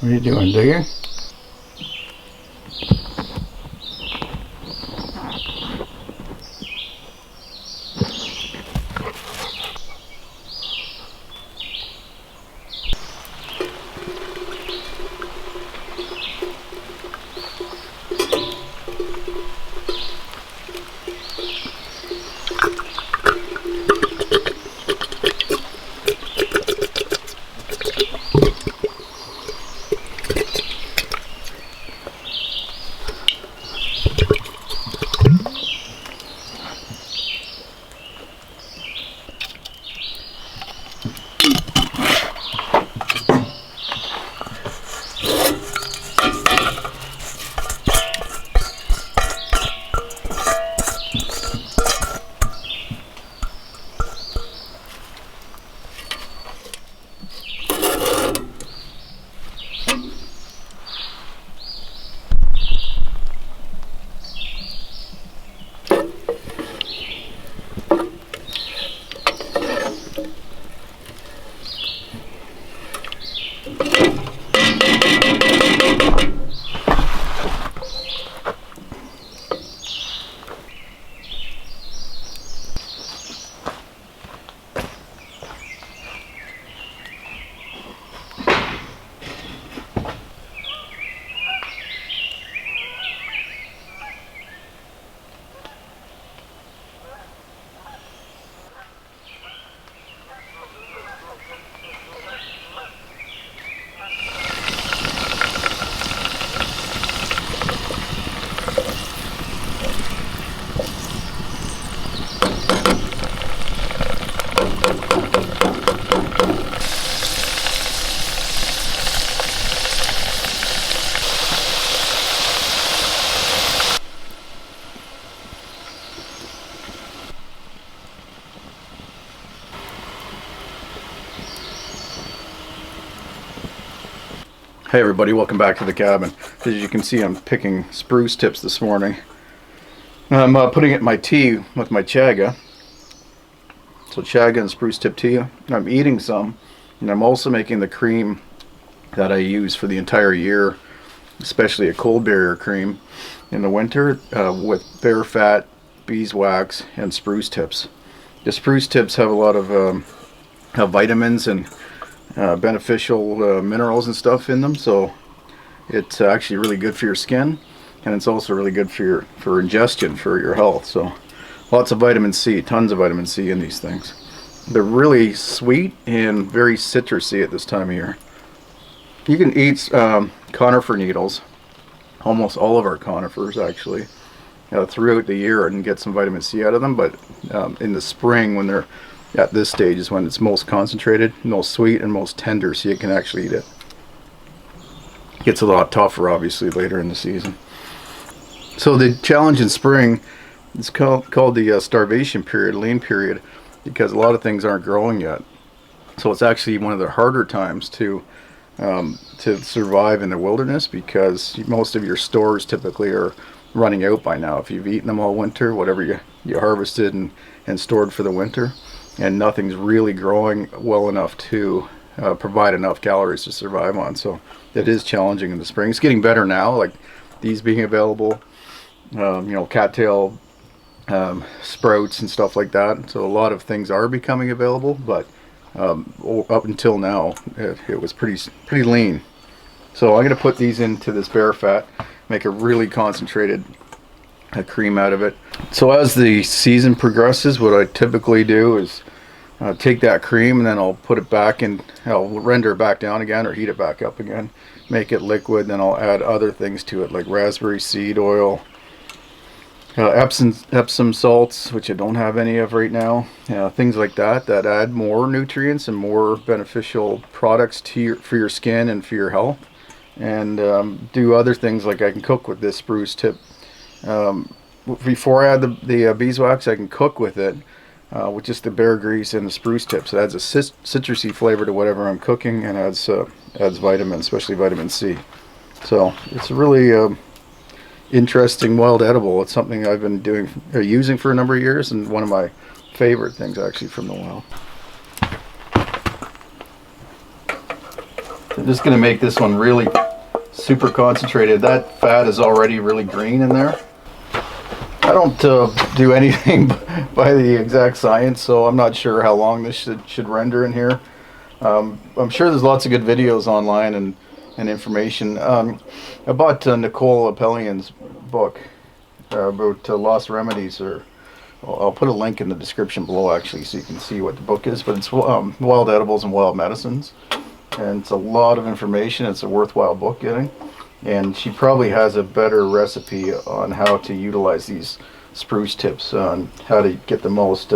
What are you doing, digging? Hey everybody, welcome back to the cabin. As you can see, I'm picking spruce tips this morning. I'm putting it in my tea with my chaga. So chaga and spruce tip tea. I'm eating some, and I'm also making the cream that I use for the entire year, especially a cold barrier cream in the winter with bear fat, beeswax, and spruce tips. The spruce tips have a lot of vitamins and beneficial minerals and stuff in them, so it's actually really good for your skin, and it's also really good for ingestion for your health. So lots of vitamin C, tons of vitamin C in these things. They're really sweet and very citrusy at this time of year. You can eat conifer needles, almost all of our conifers actually, throughout the year and get some vitamin C out of them, but in the spring when they're at this stage is when it's most concentrated, most sweet, and most tender, so you can actually eat it. It gets a lot tougher, obviously, later in the season. So the challenge in spring is called the starvation period, lean period, because a lot of things aren't growing yet. So it's actually one of the harder times to survive in the wilderness, because most of your stores typically are running out by now. If you've eaten them all winter, whatever you harvested and stored for the winter, and nothing's really growing well enough to provide enough calories to survive on. So it is challenging in the spring. It's getting better now, like these being available, cattail sprouts and stuff like that. So a lot of things are becoming available, but up until now it was pretty lean. So I'm going to put these into this bear fat, make a really concentrated cream out of it. So as the season progresses, what I typically do is take that cream and then I'll put it back in, I'll render it back down again or heat it back up again, make it liquid, then I'll add other things to it like raspberry seed oil, Epsom salts, which I don't have any of right now, things like that add more nutrients and more beneficial products for your skin and for your health. And do other things like I can cook with this spruce tip. Before I add the beeswax, I can cook with it with just the bear grease and the spruce tips. It adds a citrusy flavor to whatever I'm cooking, and adds vitamins, especially vitamin C. So it's a really interesting wild edible. It's something I've been using for a number of years, and one of my favorite things actually from the wild. I'm just going to make this one really super concentrated. That fat is already really green in there. I don't do anything by the exact science, so I'm not sure how long this should render in here. I'm sure there's lots of good videos online and information. I bought Nicole Appelian's book about Lost Remedies, or I'll put a link in the description below actually so you can see what the book is, but it's Wild Edibles and Wild Medicines, and it's a lot of information. It's a worthwhile book getting, and she probably has a better recipe on how to utilize these spruce tips, on how to get the most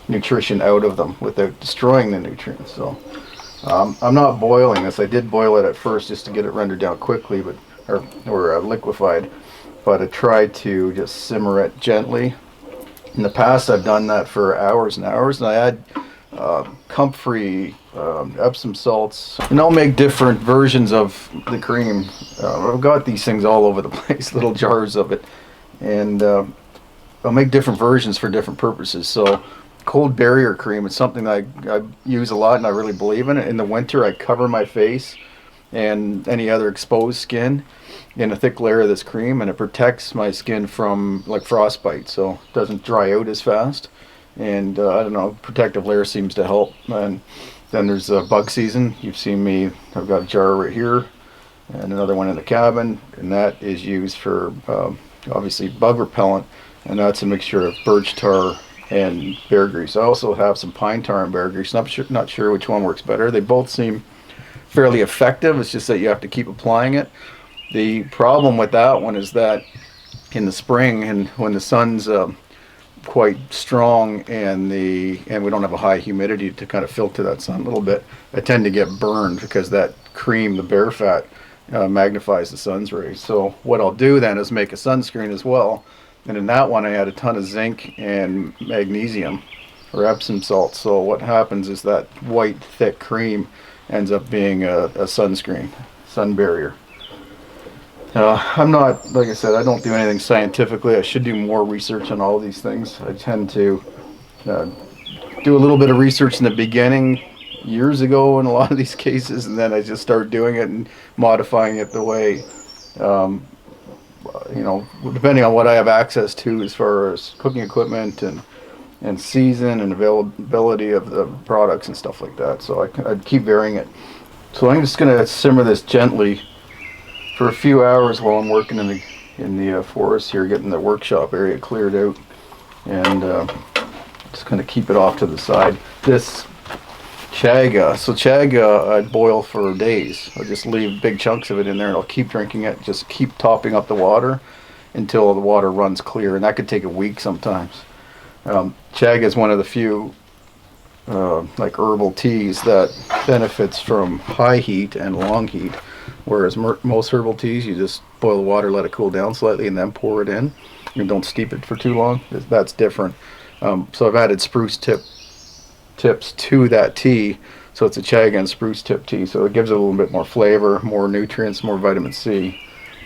nutrition out of them without destroying the nutrients. So I'm not boiling this. I did boil it at first just to get it rendered down quickly, but or liquefied, but I tried to just simmer it gently. In the past, I've done that for hours and hours, and I add comfrey, Epsom salts, and I'll make different versions of the cream. I've got these things all over the place, little jars of it, and I'll make different versions for different purposes. So cold barrier cream is something that I use a lot, and I really believe in it. In the winter, I cover my face and any other exposed skin in a thick layer of this cream, and it protects my skin from like frostbite, so it doesn't dry out as fast. And I don't know, protective layer seems to help. And then there's bug season. You've seen me, I've got a jar right here and another one in the cabin, and that is used for obviously bug repellent, and that's a mixture of birch tar and bear grease. I also have some pine tar and bear grease. Not sure which one works better. They both seem fairly effective. It's just that you have to keep applying it. The problem with that one is that in the spring, and when the sun's quite strong and we don't have a high humidity to kind of filter that sun a little bit, I tend to get burned because that cream, the bear fat, magnifies the sun's rays. So what I'll do then is make a sunscreen as well, and in that one I add a ton of zinc and magnesium or Epsom salt. So what happens is that white thick cream ends up being a sunscreen, sun barrier. I'm not, like I said, I don't do anything scientifically. I should do more research on all of these things. I tend to do a little bit of research in the beginning years ago in a lot of these cases, and then I just start doing it and modifying it the way, you know, depending on what I have access to as far as cooking equipment and season and availability of the products and stuff like that. So I keep varying it. So I'm just going to simmer this gently for a few hours while I'm working in the forest here, getting the workshop area cleared out, and just kind of keep it off to the side. This chaga, so chaga I boil for days. I'll just leave big chunks of it in there, and I'll keep drinking it. Just keep topping up the water until the water runs clear, and that could take a week sometimes. Chaga is one of the few like herbal teas that benefits from high heat and long heat. Whereas most herbal teas, you just boil the water, let it cool down slightly, and then pour it in. You don't steep it for too long. That's different. So I've added spruce tips to that tea. So it's a chaga and spruce tip tea. So it gives it a little bit more flavor, more nutrients, more vitamin C.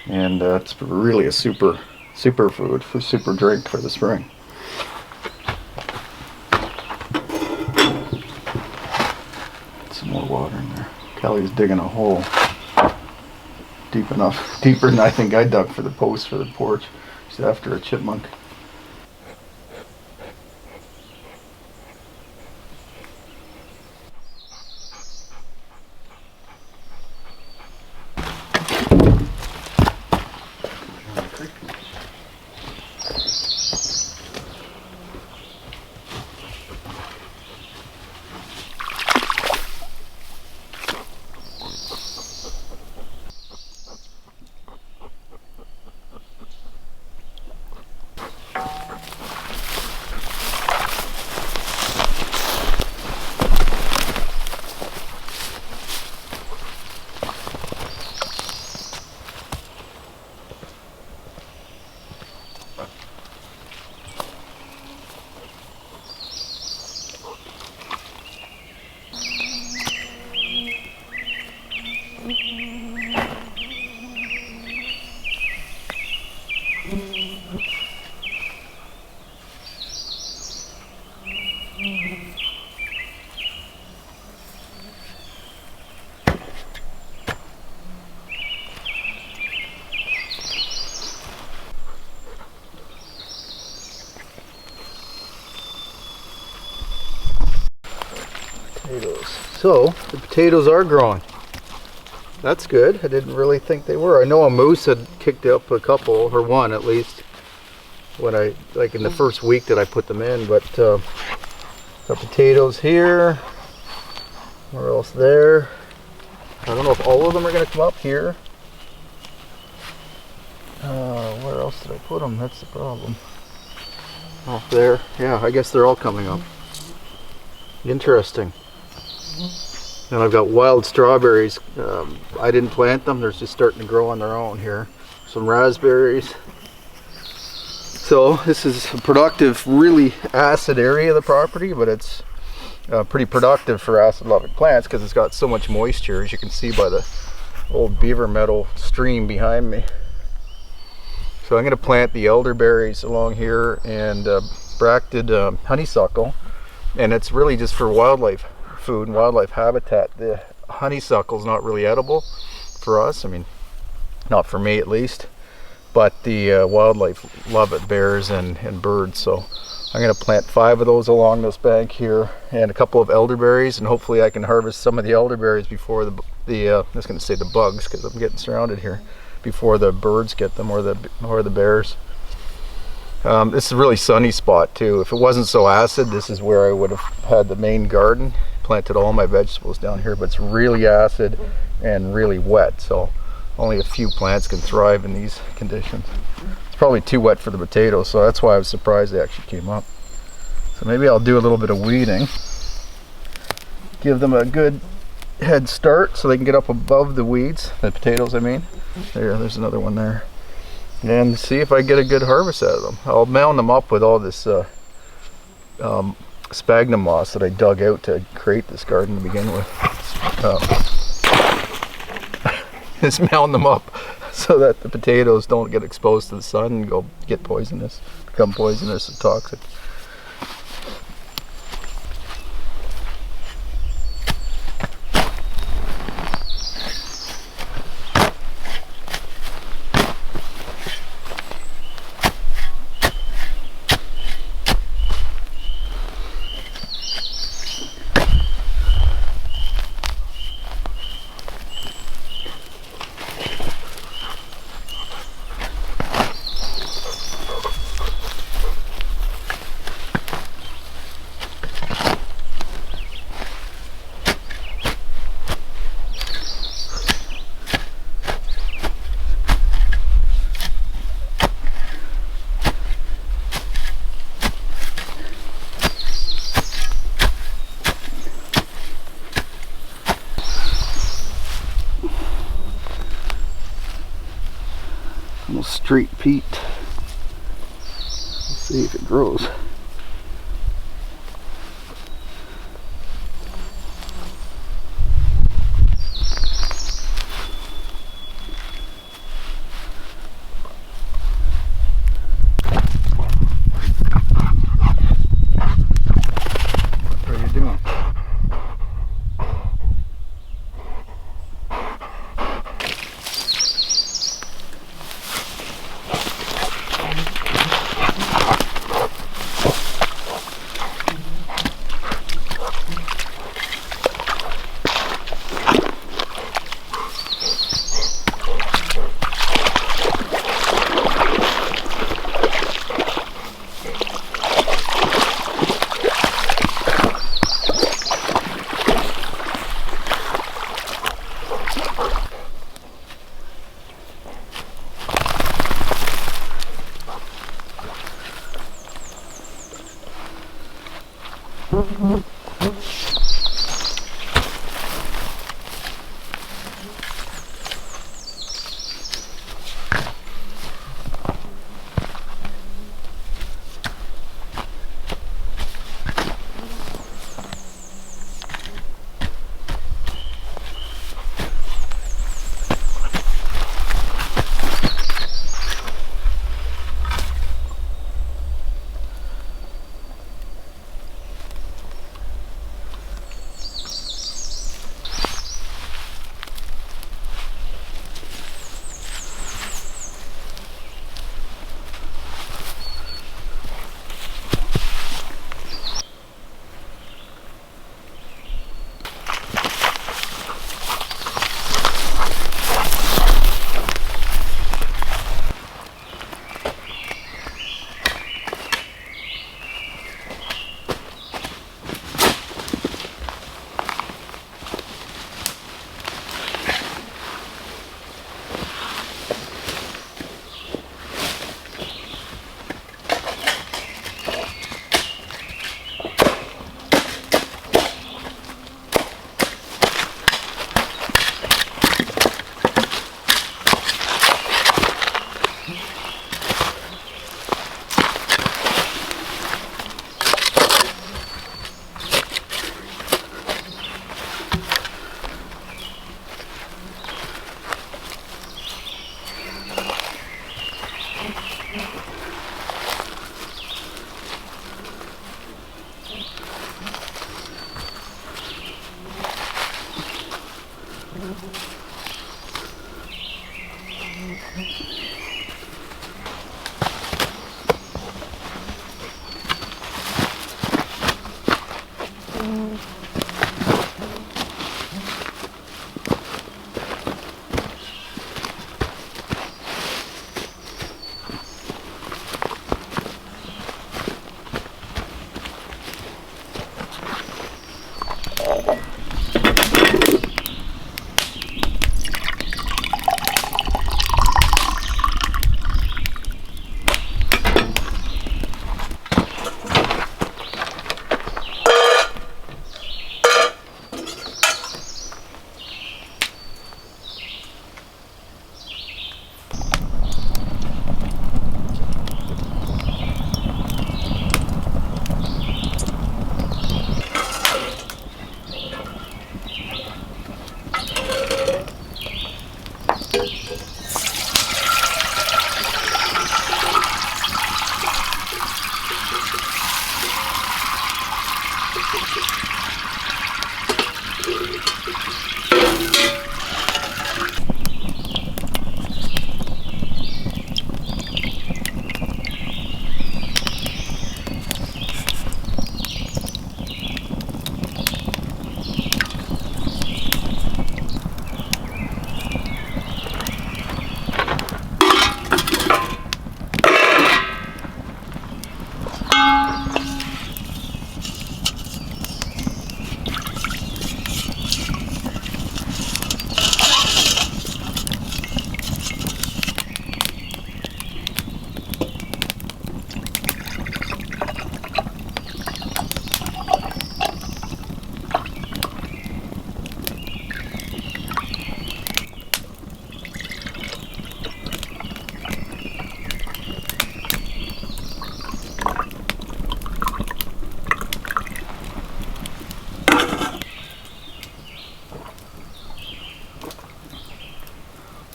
And it's really a super food, super drink for the spring. Some more water in there. Kelly's digging a hole. Deep enough, deeper than I think I dug for the post for the porch. She's after a chipmunk. So the potatoes are growing. That's good. I didn't really think they were. I know a moose had kicked up a couple, or one at least, when I, like in the first week that I put them in. But got potatoes here. Where else there? I don't know if all of them are going to come up here. Where else did I put them? That's the problem. Oh, there. Yeah, I guess they're all coming up. Interesting. And I've got wild strawberries. I didn't plant them. They're just starting to grow on their own here. Some raspberries. So this is a productive, really acid area of the property, but it's pretty productive for acid-loving plants because it's got so much moisture, as you can see by the old beaver meadow stream behind me. So I'm going to plant the elderberries along here and bracted honeysuckle, and it's really just for wildlife food and wildlife habitat. The honeysuckle is not really edible for us. I mean, not for me at least, but the wildlife love it, bears and birds. So I'm going to plant 5 of those along this bank here, and a couple of elderberries, and hopefully I can harvest some of the elderberries before I was going to say the bugs, because I'm getting surrounded here, before the birds get them, or the bears. This is a really sunny spot too. If it wasn't so acid, this is where I would have had the main garden, planted all my vegetables down here, but it's really acid and really wet, so only a few plants can thrive in these conditions. It's probably too wet for the potatoes, so that's why I was surprised they actually came up. So maybe I'll do a little bit of weeding, give them a good head start so they can get up above the weeds, the potatoes I mean. There's another one there. And see if I get a good harvest out of them. I'll mound them up with all this sphagnum moss that I dug out to create this garden to begin with. Just mound them up so that the potatoes don't get exposed to the sun and become poisonous and toxic. Little street peat. Let's see if it grows. What are you doing?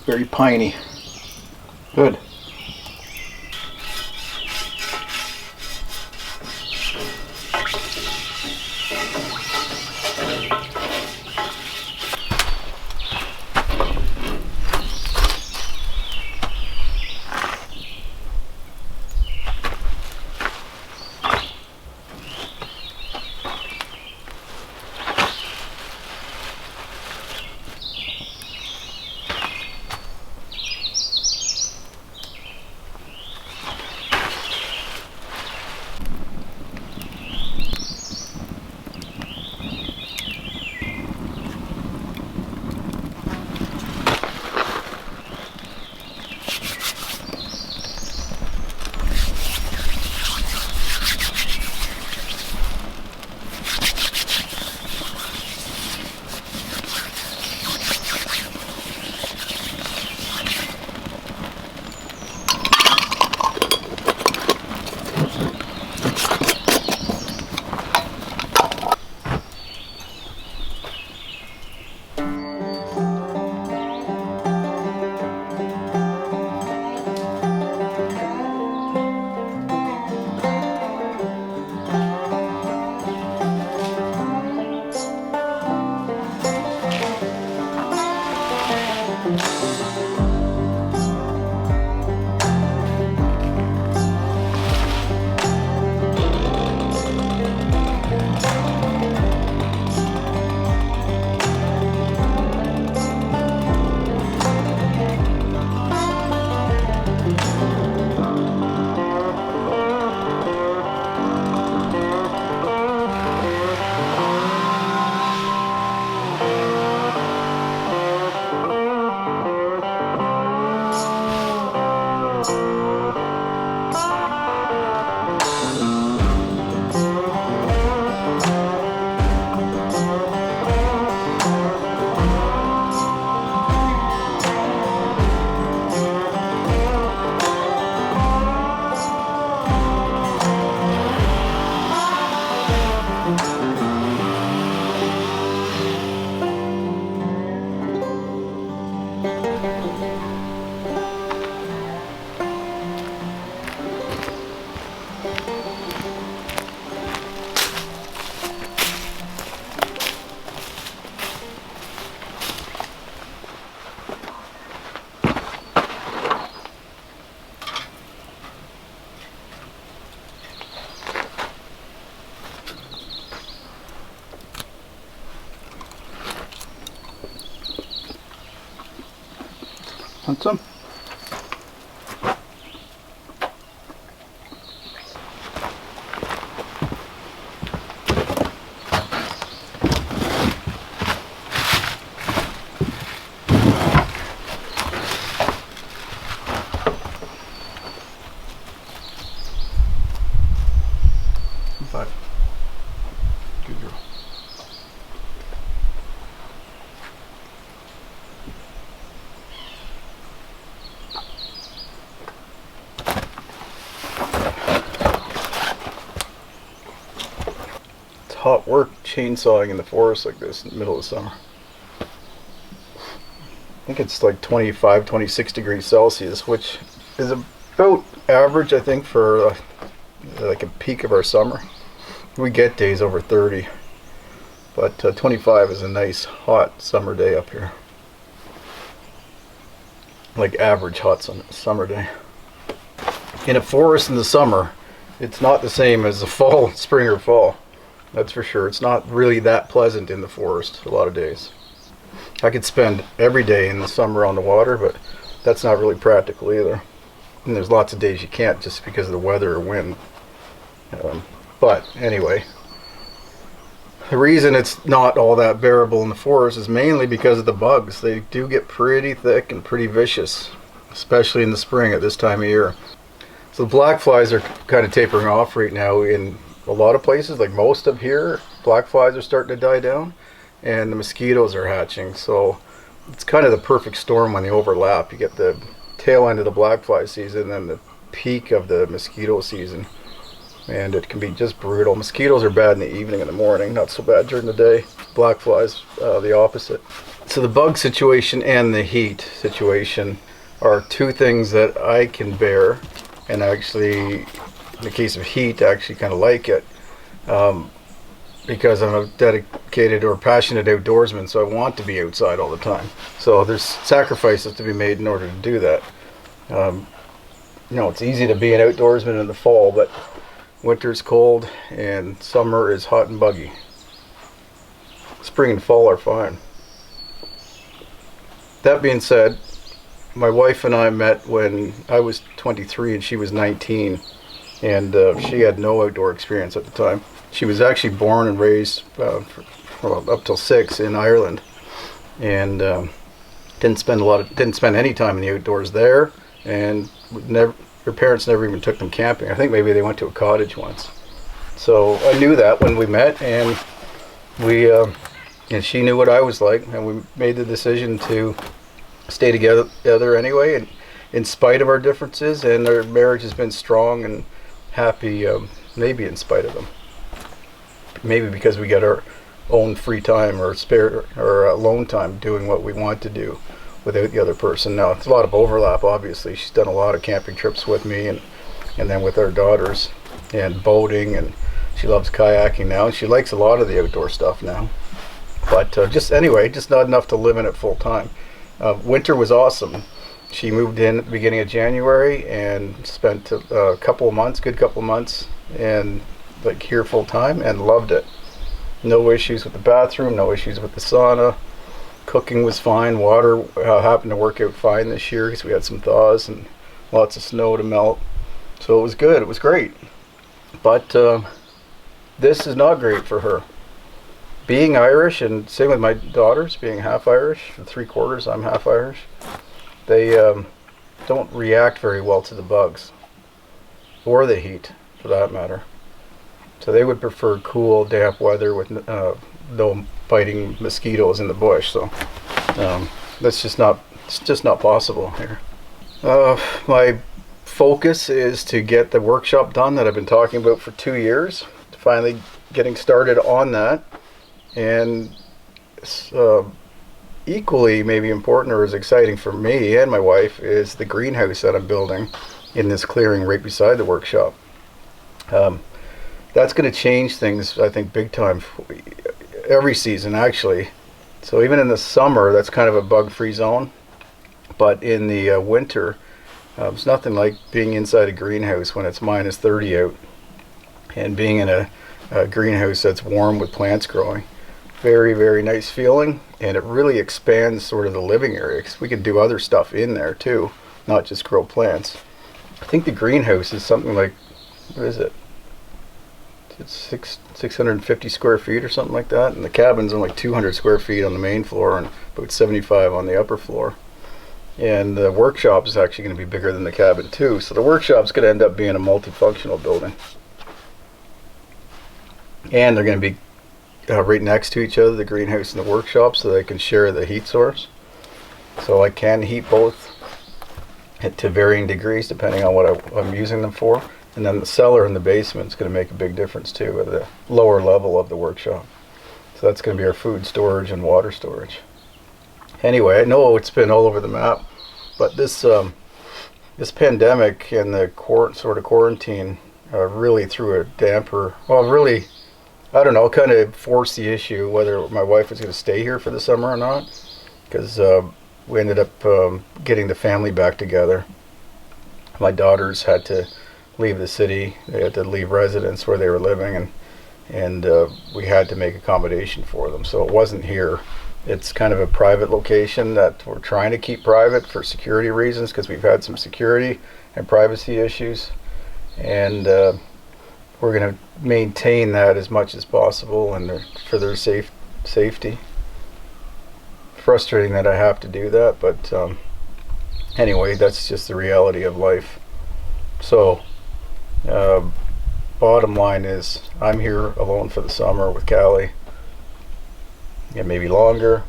Very piney. Good. Want some? Five. Good girl. It's hot work chainsawing in the forest like this in the middle of summer. I think it's like 25, 26 degrees Celsius, which is about average, I think, for like a peak of our summer. We get days over 30, but 25 is a nice hot summer day up here. Like average hot summer day. In a forest in the summer, it's not the same as the fall, spring or fall. That's for sure. It's not really that pleasant in the forest a lot of days. I could spend every day in the summer on the water, but that's not really practical either. And there's lots of days you can't just because of the weather or wind. But anyway, the reason it's not all that bearable in the forest is mainly because of the bugs. They do get pretty thick and pretty vicious, especially in the spring at this time of year. So the black flies are kind of tapering off right now in a lot of places, like most of here. Black flies are starting to die down and the mosquitoes are hatching. So it's kind of the perfect storm when they overlap. You get the tail end of the black fly season and the peak of the mosquito season. And it can be just brutal. Mosquitoes are bad in the evening and the morning, not so bad during the day. Black flies, the opposite. So the bug situation and the heat situation are two things that I can bear, and actually, in the case of heat, I actually kind of like it because I'm a dedicated or passionate outdoorsman, so I want to be outside all the time. So there's sacrifices to be made in order to do that. It's easy to be an outdoorsman in the fall, but winter's cold and summer is hot and buggy. Spring and fall are fine. That being said, my wife and I met when I was 23 and she was 19, and she had no outdoor experience at the time. She was actually born and raised up till 6 in Ireland, and didn't spend any time in the outdoors there, and her parents never even took them camping. I think maybe they went to a cottage once. So I knew that when we met, and and she knew what I was like, and we made the decision to stay together anyway, and in spite of our differences, and our marriage has been strong and happy, maybe in spite of them. Maybe because we get our own free time or spare or alone time doing what we want to do without the other person. Now, it's a lot of overlap, obviously. She's done a lot of camping trips with me, and then with our daughters, and boating, and she loves kayaking now, and she likes a lot of the outdoor stuff now. But just not enough to live in it full time. Winter was awesome. She moved in at the beginning of January and spent a good couple of months, and like here full time, and loved it. No issues with the bathroom, no issues with the sauna. Cooking was fine. Water happened to work out fine this year because we had some thaws and lots of snow to melt. So it was good. It was great. But this is not great for her. Being Irish, and same with my daughters, being half Irish, 3/4, I'm half Irish, they don't react very well to the bugs or the heat, for that matter. So they would prefer cool, damp weather with no biting mosquitoes in the bush. So it's just not possible here. My focus is to get the workshop done that I've been talking about for 2 years. Finally getting started on that, and equally maybe important or as exciting for me and my wife is the greenhouse that I'm building in this clearing right beside the workshop. That's going to change things, I think, big time every season, actually. So even in the summer, that's kind of a bug-free zone. But in the winter, it's nothing like being inside a greenhouse when it's minus 30 out, and being in a greenhouse that's warm with plants growing. Very, very nice feeling, and it really expands sort of the living area because we could do other stuff in there too, not just grow plants. I think the greenhouse is something like, what is it? It's 650 square feet or something like that, and the cabin's only 200 square feet on the main floor and about 75 on the upper floor. And the workshop is actually going to be bigger than the cabin too, so the workshop's going to end up being a multifunctional building. And they're going to be right next to each other, the greenhouse and the workshop, so they can share the heat source. So I can heat both to varying degrees depending on what I'm using them for. And then the cellar in the basement is going to make a big difference too at the lower level of the workshop. So that's going to be our food storage and water storage. Anyway, I know it's been all over the map, but this pandemic and the sort of quarantine really threw a damper. Well, really, I don't know, kind of forced the issue whether my wife was going to stay here for the summer or not, because we ended up getting the family back together. My daughters had to leave the city. They had to leave residence where they were living, and we had to make accommodation for them. So it wasn't here. It's kind of a private location that we're trying to keep private for security reasons, because we've had some security and privacy issues, and we're going to maintain that as much as possible and for their safety. Frustrating that I have to do that, but anyway, that's just the reality of life. So bottom line is I'm here alone for the summer with Callie, and maybe longer.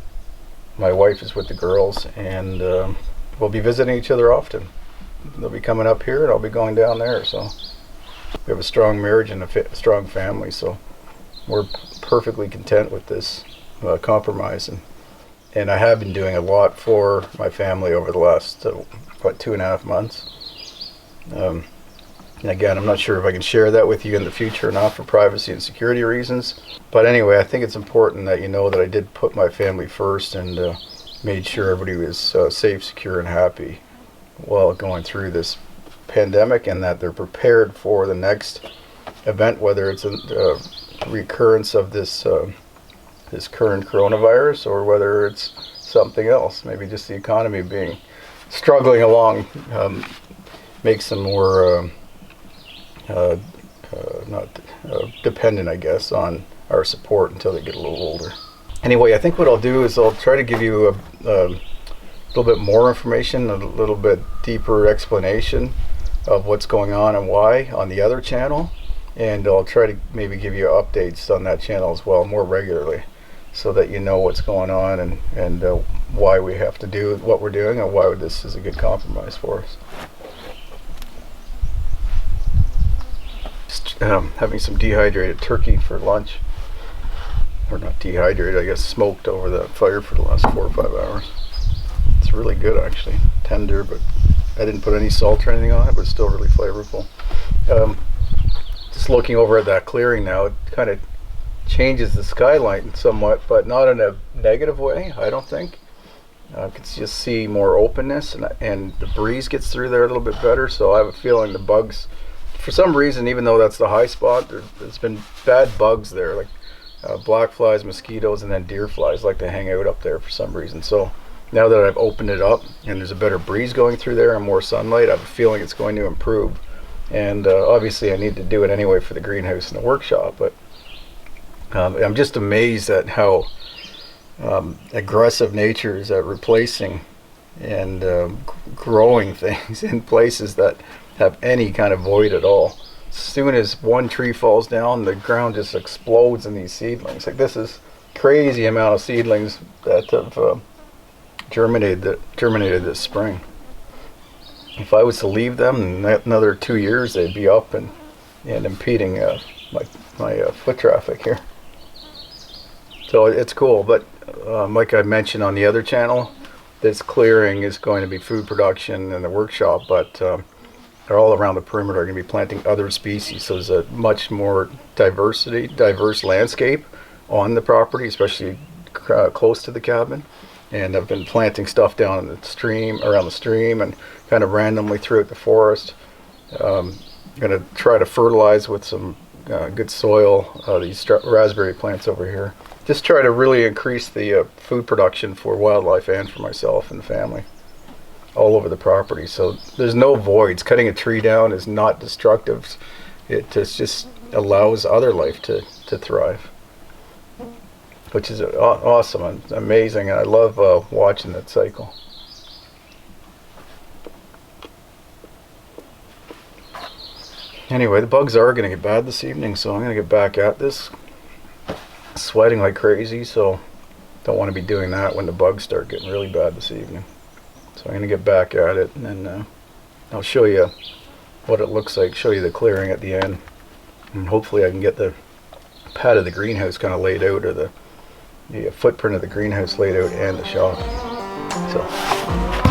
My wife is with the girls, and we'll be visiting each other often. They'll be coming up here and I'll be going down there. So we have a strong marriage and a strong family, so we're perfectly content with this compromise. And I have been doing a lot for my family over the last 2.5 months. And again, I'm not sure if I can share that with you in the future or not for privacy and security reasons. But anyway, I think it's important that you know that I did put my family first and made sure everybody was safe, secure, and happy while going through this pandemic, and that they're prepared for the next event, whether it's a recurrence of this current coronavirus or whether it's something else. Maybe just the economy being struggling along makes them more not dependent, I guess, on our support until they get a little older. Anyway, I think what I'll do is I'll try to give you a little bit more information, a little bit deeper explanation of what's going on and why on the other channel, and I'll try to maybe give you updates on that channel as well more regularly, so that you know what's going on and why we have to do what we're doing and why this is a good compromise for us. Just, having some dehydrated turkey for lunch, or not dehydrated, I guess smoked over the fire for the last 4 or 5 hours. It's really good actually, tender, but I didn't put any salt or anything on it, but it's still really flavorful. Just looking over at that clearing now, it kind of changes the skyline somewhat, but not in a negative way, I don't think. I can just see more openness, and the breeze gets through there a little bit better, so I have a feeling the bugs, for some reason, even though that's the high spot, there's been bad bugs there, like black flies, mosquitoes, and then deer flies like to hang out up there for some reason. So now that I've opened it up and there's a better breeze going through there and more sunlight, I have a feeling it's going to improve. And obviously I need to do it anyway for the greenhouse and the workshop, but I'm just amazed at how aggressive nature is at replacing and growing things in places that have any kind of void at all. As soon as one tree falls down, the ground just explodes in these seedlings. Like, this is crazy amount of seedlings that have germinated this spring. If I was to leave them in another 2 years, they'd be up and impeding my foot traffic here. So it's cool, but like I mentioned on the other channel, this clearing is going to be food production and the workshop, but they're all around the perimeter are going to be planting other species. So there's a much more diverse landscape on the property, especially close to the cabin. And I've been planting stuff down in the stream, around the stream, and kind of randomly throughout the forest. I'm going to try to fertilize with some good soil, these raspberry plants over here. Just try to really increase the food production for wildlife and for myself and the family all over the property. So there's no voids. Cutting a tree down is not destructive. It just allows other life to thrive, which is awesome and amazing. And I love watching that cycle. Anyway, the bugs are going to get bad this evening, so I'm going to get back at this. Sweating like crazy, so don't want to be doing that when the bugs start getting really bad this evening. So I'm going to get back at it, and then I'll show you what it looks like, show you the clearing at the end. And hopefully I can get the pad of the greenhouse kind of laid out, or the footprint of the greenhouse laid out, and the shop. So